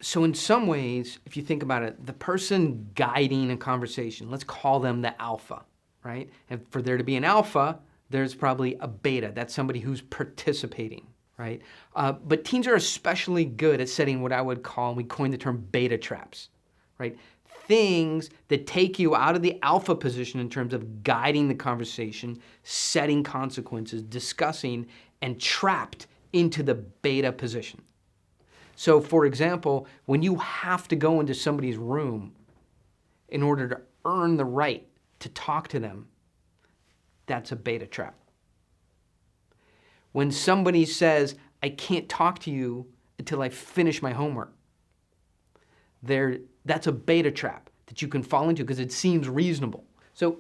So in some ways, if you think about it, the person guiding a conversation, let's call them the alpha, right? And for there to be an alpha, there's probably a beta. That's somebody who's participating, right? But teens are especially good at setting what I would call, and we coined the term beta traps, right? Things that take you out of the alpha position in terms of guiding the conversation, setting consequences, discussing, and trapped into the beta position. So for example, when you have to go into somebody's room in order to earn the right to talk to them, that's a beta trap. When somebody says, I can't talk to you until I finish my homework, that's a beta trap that you can fall into because it seems reasonable. So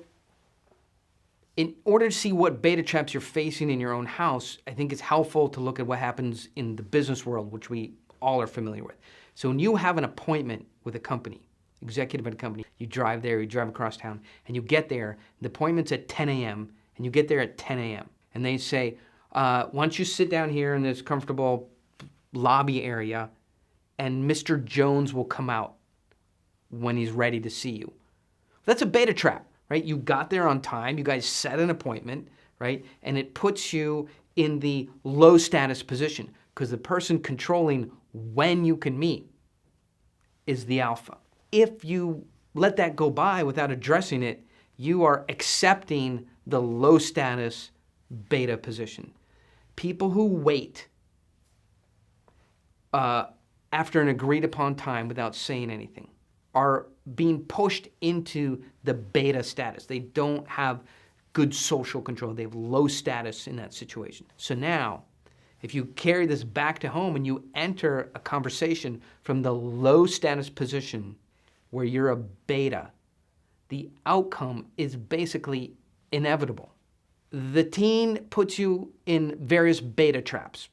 in order to see what beta traps you're facing in your own house, I think it's helpful to look at what happens in the business world, which we all are familiar with. So when you have an appointment with a company, executive at a company, you drive there, you drive across town, and you get there, the appointment's at 10 a.m., and you get there at 10 a.m. And they say, why don't you sit down here in this comfortable lobby area, and Mr. Jones will come out when he's ready to see you. That's a beta trap, right? You got there on time, you guys set an appointment, right? And it puts you in the low status position because the person controlling when you can meet is the alpha. If you let that go by without addressing it, you are accepting the low status beta position. People who wait after an agreed upon time without saying anything are being pushed into the beta status. They don't have good social control. They have low status in that situation. So now, if you carry this back to home and you enter a conversation from the low status position where you're a beta, the outcome is basically inevitable. The teen puts you in various beta traps,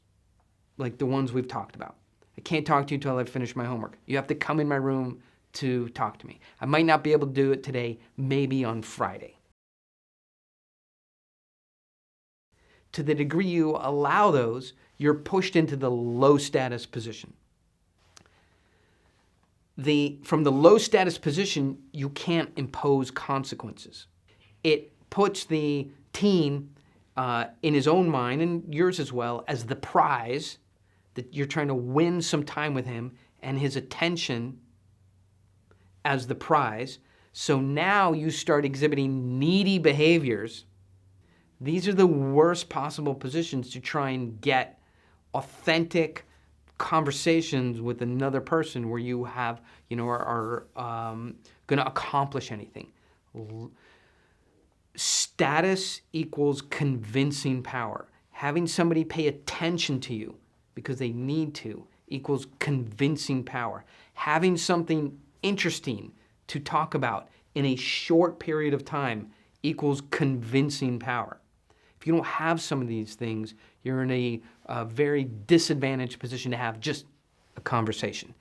like the ones we've talked about. I can't talk to you until I finish my homework. You have to come in my room to talk to me. I might not be able to do it today, maybe on Friday. To the degree you allow those, you're pushed into the low status position. From the low status position, you can't impose consequences. It puts the teen in his own mind, and yours as well, as the prize, that you're trying to win some time with him, and his attention as the prize. So now you start exhibiting needy behaviors. These are the worst possible positions to try and get authentic conversations with another person where you have, are going to accomplish anything. Status equals convincing power. Having somebody pay attention to you because they need to equals convincing power. Having something interesting to talk about in a short period of time equals convincing power. If you don't have some of these things, you're in a very disadvantaged position to have just a conversation.